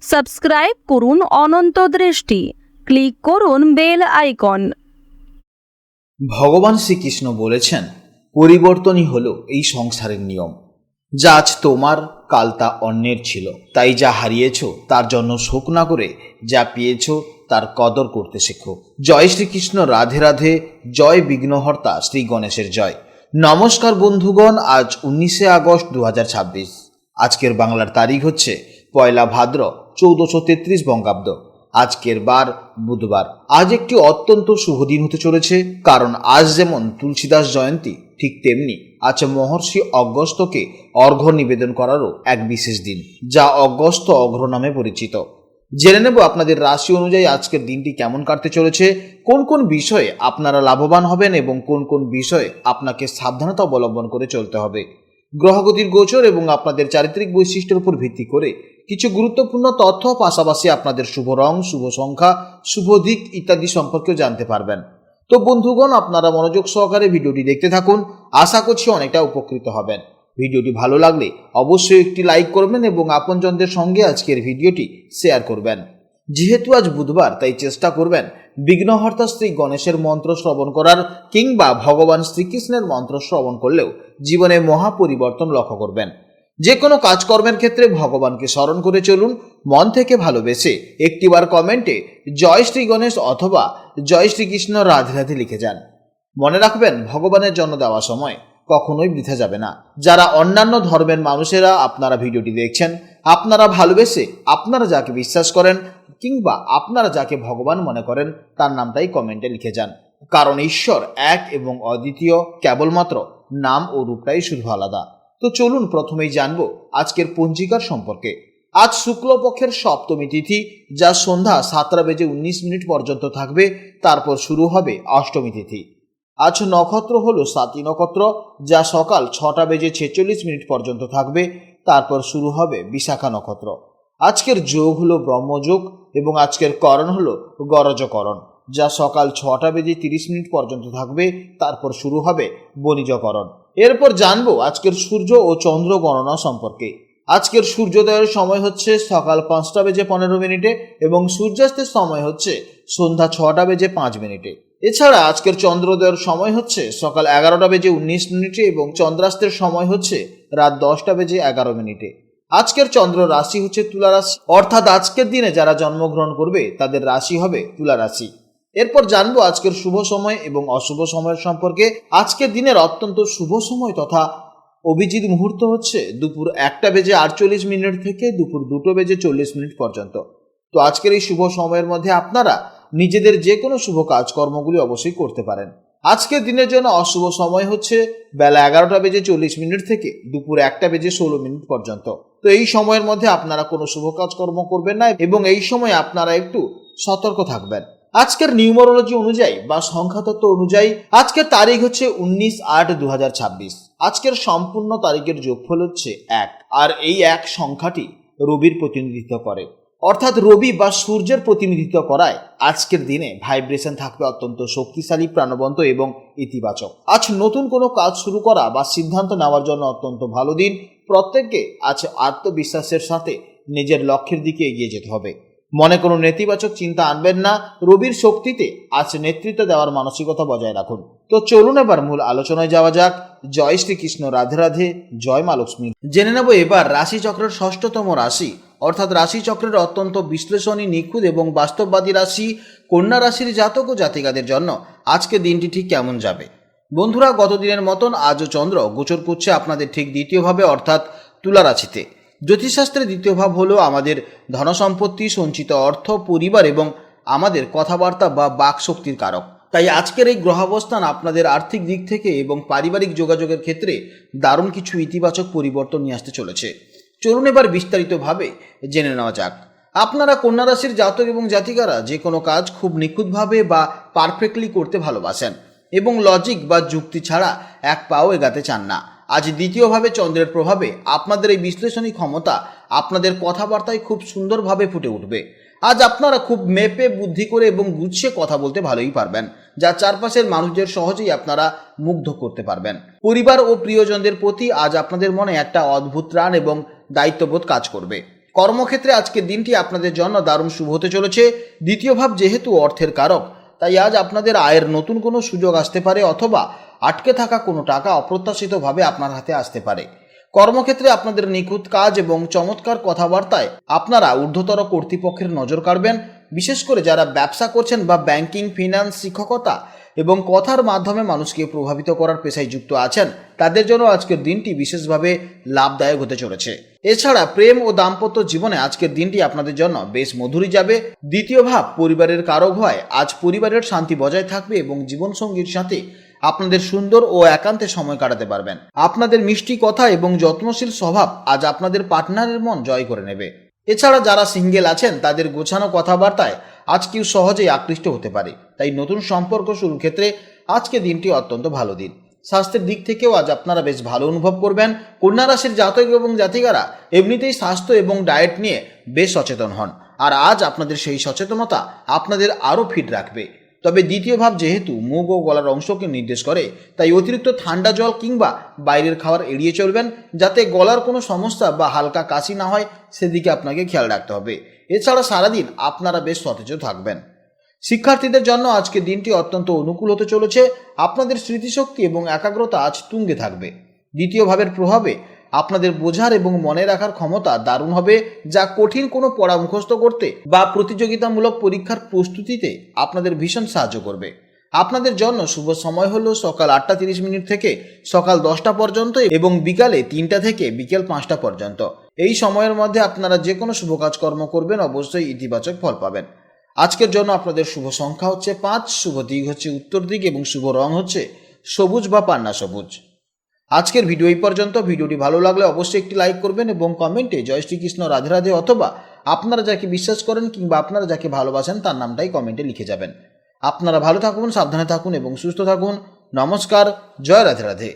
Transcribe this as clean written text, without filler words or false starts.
Subscribe করুন অনন্ত দৃষ্টি, click করুন বেল আইকন। ভগবান শ্রীকৃষ্ণ বলেছেন, পরিবর্তনই হলো এই সংসারের নিয়ম। যা আজ তোমার, কাল তা অন্যের ছিল। তাই যা হারিয়েছ তার জন্য শোক না করে যা পেয়েছ তার কদর করতে শেখো। জয় শ্রীকৃষ্ণ, রাধে রাধে। জয় বিঘ্নহর্তা শ্রী গণেশের জয়। নমস্কার বন্ধুগণ, আজ 19শে আগস্ট 2026। আজকের বাংলার তারিখ হচ্ছে 1 ভাদ্র 1433 বঙ্গাব্দ। আজকের বার বুধবার। আজ একটি অত্যন্ত শুভ দিন হতে চলেছে, কারণ আজ যেমন তুলসীদাস জয়ন্তী, ঠিক তেমনি আজ মহর্ষি অগস্ত্যকে অর্ঘ্য নিবেদন করারও এক বিশেষ দিন, যা অগস্ত্য অঘ্র নামে পরিচিত। জেনে নেব আপনাদের রাশি অনুযায়ী আজকের দিনটি কেমন কাটতে চলেছে, কোন কোন বিষয়ে আপনারা লাভবান হবেন এবং কোন কোন বিষয়ে আপনাকে সাবধানতা অবলম্বন করে চলতে হবে। গ্রহগতির গোচর এবং আপনাদের চারিত্রিক বৈশিষ্ট্যের উপর ভিত্তি করে কিছু গুরুত্বপূর্ণ তথ্য, পাশাপাশি আপনাদের শুভ রং, শুভ সংখ্যা, শুভ দিক ইত্যাদি সম্পর্কেও জানতে পারবেন। তো বন্ধুগণ, আপনারা মনোযোগ সহকারে ভিডিওটি দেখতে থাকুন। আশা করছি অনেকটা উপকৃত হবেন। ভিডিওটি ভালো লাগলে অবশ্যই একটি লাইক করবেন এবং আপনজনদের সঙ্গে আজকের ভিডিওটি শেয়ার করবেন। যেহেতু আজ বুধবার, তাই চেষ্টা করবেন বিঘ্নহর্তা শ্রী গণেশের মন্ত্র শ্রবণ করার, কিংবা ভগবান শ্রীকৃষ্ণের মন্ত্র শ্রবণ করলেও জীবনে মহা পরিবর্তন লক্ষ্য করবেন। যে কোনো কাজকর্মের ক্ষেত্রে ভগবানকে স্মরণ করে চলুন। মন থেকে ভালোবেসে একটিবার কমেন্টে জয় শ্রী গণেশ অথবা জয় শ্রীকৃষ্ণ রাধে রাধে লিখে যান। মনে রাখবেন, ভগবানের জন্য দেওয়া সময় কখনোই বৃথা যাবে না। যারা অন্যান্য ধর্মের মানুষেরা আপনারা ভিডিওটি দেখছেন, আপনারা ভালোবেসে আপনারা যাকে বিশ্বাস করেন কিংবা আপনারা যাকে ভগবান মনে করেন তার নামটাই কমেন্টে লিখে যান। কারণ ঈশ্বর এক এবং অদ্বিতীয়, কেবলমাত্র নাম ও রূপটাই শুধু আলাদা। তো চলুন প্রথমেই জানবো আজকের পঞ্জিকার সম্পর্কে। আজ শুক্লপক্ষের সপ্তমী তিথি, যা সন্ধ্যা 7:19 পর্যন্ত থাকবে। তারপর শুরু হবে অষ্টমী তিথি। আজ নক্ষত্র হলো স্বাতী নক্ষত্র, যা সকাল 6:46 পর্যন্ত থাকবে। তারপর শুরু হবে বিশাখা নক্ষত্র। আজকের যোগ হলো ব্রহ্মযোগ এবং আজকের করণ হলো গরজকরণ, যা সকাল 6:30 পর্যন্ত থাকবে। তারপর শুরু হবে বণিজকরণ। এরপর জানবো আজকের সূর্য ও চন্দ্র গণনা সম্পর্কে। আজকের সূর্যোদয়ের সময় হচ্ছে সকাল 5:15 এবং সূর্যাস্তের সময় হচ্ছে সন্ধ্যা 6:05। এছাড়া আজকের চন্দ্রোদয়ের সময় হচ্ছে সকাল 11:19 এবং চন্দ্রাস্তের সময় হচ্ছে রাত 10:11। আজকের চন্দ্র রাশি হচ্ছে তুলা রাশি, অর্থাৎ আজকের দিনে যারা জন্মগ্রহণ করবে তাদের রাশি হবে তুলা রাশি। এরপর জানবো আজকের শুভ সময় এবং অশুভ সময়ের সম্পর্কে। আজকের দিনের অত্যন্ত শুভ সময় তথা অভিজিৎ মুহূর্ত হচ্ছে দুপুর 1:48 থেকে দুপুর 2:40 পর্যন্ত। তো আজকের এই শুভ সময়ের মধ্যে আপনারা নিজেদের যে কোনো শুভ কাজকর্মগুলি অবশ্যই করতে পারেন। আজকের দিনের জন্য অশুভ সময় হচ্ছে বেলা 11:40 থেকে দুপুর 1:16 পর্যন্ত। তো এই সময়ের মধ্যে আপনারা কোনো শুভ কাজকর্ম করবেন না এবং এই সময় আপনারা একটু সতর্ক থাকবেন। আজকের নিউমারোলজি অনুযায়ী বা সংখ্যাতত্ত্ব অনুযায়ী আজকের তারিখ হচ্ছে 19/8/2026। আজকের সম্পূর্ণ তারিখের যোগফল হচ্ছে 1, আর এই 1 সংখ্যাটি রবির প্রতিনিধিত্ব করে, অর্থাৎ রবি বা সূর্যের প্রতিনিধিত্ব করায় আজকের দিনে ভাইব্রেশন থাকবে অত্যন্ত শক্তিশালী, প্রাণবন্ত এবং ইতিবাচক। আজ নতুন কোনো কাজ শুরু করা বা সিদ্ধান্ত নেওয়ার জন্য অত্যন্ত ভালো দিন। প্রত্যেককে আজ আত্মবিশ্বাসের সাথে নিজের লক্ষ্যের দিকে এগিয়ে যেতে হবে। মনে কোনো নেতিবাচক চিন্তা আনবেন না। রবির শক্তিতে আজ নেতৃত্ব দেওয়ার মানসিকতা বজায় রাখুন। তো চলুন এবার মূল আলোচনায় যাওয়া যাক। জয় শ্রীকৃষ্ণ, রাধে রাধে, জয় মা লক্ষ্মী। জেনে নেব এবার রাশিচক্রের 6ষ্ঠতম রাশি, অর্থাৎ রাশিচক্রের অত্যন্ত বিশ্লেষণী, নিখুঁত এবং বাস্তববাদী রাশি কন্যা রাশির জাতক ও জাতিকাদের জন্য আজকে দিনটি ঠিক কেমন যাবে। বন্ধুরা, গত দিনের মতন আজও চন্দ্র গোচর করছে আপনাদের ঠিক দ্বিতীয় ভাবে, অর্থাৎ তুলা রাশিতে। জ্যোতিষশাস্ত্রের দ্বিতীয় ভাব হলো আমাদের ধনসম্পত্তি, সঞ্চিত অর্থ, পরিবার এবং আমাদের কথাবার্তা বা বাকশক্তির কারক। তাই আজকের এই গ্রহাবস্থান আপনাদের আর্থিক দিক থেকে এবং পারিবারিক যোগাযোগের ক্ষেত্রে দারুণ কিছু ইতিবাচক পরিবর্তন নিয়ে আসতে চলেছে। চলুন এবার বিস্তারিতভাবে জেনে নেওয়া যাক। আপনারা কন্যা রাশির জাতক এবং জাতিকারা যে কোনো কাজ খুব নিখুঁতভাবে বা পারফেক্টলি করতে ভালোবাসেন এবং লজিক বা যুক্তি ছাড়া এক পাও এগাতে চান না। আজ দ্বিতীয়ভাবে চন্দ্রের প্রভাবে আপনাদের এই বিশ্লেষণী ক্ষমতা আপনাদের কথাবার্তায় খুব সুন্দরভাবে ফুটে উঠবে। আজ আপনারা খুব মেপে, বুদ্ধি করে এবং গুছিয়ে কথা বলতে ভালোই পারবেন, যা চারপাশের মানুষদের সহজেই আপনারা মুগ্ধ করতে পারবেন। পরিবার ও প্রিয়জনদের প্রতি আজ আপনাদের মনে একটা অদ্ভুত টান এবং দায়িত্ববোধ কাজ করবে। কর্মক্ষেত্রে আজকের দিনটি আপনাদের জন্য দারুণ শুভ হতে চলেছে। দ্বিতীয় ভাব যেহেতু অর্থের কারক, তাই আজ আপনাদের আয়ের নতুন কোনো সুযোগ আসতে পারে অথবা আটকে থাকা কোনো টাকা অপ্রত্যাশিতভাবে আপনার হাতে আসতে পারে। কর্মক্ষেত্রে আপনাদের নিখুঁত কাজ এবং চমৎকার কথাবার্তায় আপনারা ঊর্ধ্বতর কর্তৃপক্ষের নজর কাড়বেন। বিশেষ করে যারা ব্যবসা করছেন বা ব্যাংকিং, ফিনান্স, শিক্ষকতা এবং কথার মাধ্যমে মানুষকে প্রভাবিত করার পেশায় যুক্ত আছেন, তাদের জন্য আজকের দিনটি বিশেষভাবে লাভদায়ক হতে চলেছে। এছাড়া প্রেম ও দাম্পত্য জীবনে আজকের দিনটি আপনাদের জন্য বেশ মধুরই যাবে। দ্বিতীয় ভাব পরিবারের কারক হয়, আজ পরিবারের শান্তি বজায় থাকবে এবং জীবনসঙ্গীর সাথে আপনাদের সুন্দর ও একান্তে সময় কাটাতে পারবেন। আপনাদের মিষ্টি কথা এবং যত্নশীল স্বভাব আজ আপনাদের পার্টনারের মন জয় করে নেবে। এছাড়া যারা সিঙ্গেল আছেন তাদের গোছানো কথাবার্তায় আজ কেউ সহজেই আকৃষ্ট হতে পারে, তাই নতুন সম্পর্ক শুরুর ক্ষেত্রে আজকে দিনটি অত্যন্ত ভালো দিন। স্বাস্থ্যের দিক থেকেও আজ আপনারা বেশ ভালো অনুভব করবেন। কন্যা রাশির জাতক এবং জাতিকারা এমনিতেই স্বাস্থ্য এবং ডায়েট নিয়ে বেশ সচেতন হন, আর আজ আপনাদের সেই সচেতনতা আপনাদের আরও ফিট রাখবে। তবে দ্বিতীয় ভাব যেহেতু মুখ ও গলার অংশকে নির্দেশ করে, তাই অতিরিক্ত ঠান্ডা জল কিংবা বাইরের খাবার এড়িয়ে চলবেন, যাতে গলার কোনো সমস্যা বা হালকা কাশি না হয়, সেদিকে আপনাকে খেয়াল রাখতে হবে। এছাড়া সারাদিন আপনারা বেশ সতেজ থাকবেন। শিক্ষার্থীদের জন্য আজকে দিনটি অত্যন্ত অনুকূল হতে চলেছে। আপনাদের স্মৃতিশক্তি এবং একাগ্রতা আজ তুঙ্গে থাকবে। দ্বিতীয় ভাবের প্রভাবে আপনাদের বোঝার এবং মনে রাখার ক্ষমতা দারুণ হবে, যা কঠিন কোনো পড়া মুখস্থ করতে বা প্রতিযোগিতামূলক পরীক্ষার প্রস্তুতিতে আপনাদের ভীষণ সাহায্য করবে। আপনাদের জন্য শুভ সময় হলো সকাল 8:30 থেকে সকাল 10টা পর্যন্ত এবং বিকালে 3টা থেকে বিকেল 5টা পর্যন্ত। এই সময়ের মধ্যে আপনারা যে কোনো শুভ কাজকর্ম করবেন, অবশ্যই ইতিবাচক ফল পাবেন। আজকের জন্য আপনাদের শুভ সংখ্যা হচ্ছে 5, শুভ দিক হচ্ছে উত্তর দিক এবং শুভ রং হচ্ছে সবুজ বা পান্না সবুজ। আজকের ভিডিও এই পর্যন্ত। ভিডিওটি ভালো লাগলে অবশ্যই একটি লাইক করবেন এবং কমেন্টে জয় শ্রীকৃষ্ণ, রাধে রাধে অথবা আপনারা যাকে বিশ্বাস করেন কিংবা আপনারা যাকে ভালোবাসেন তার নামটাই কমেন্টে লিখে যাবেন। আপনারা ভালো থাকুন, সাবধানে থাকুন এবং সুস্থ থাকুন। নমস্কার, জয় রাধে রাধে।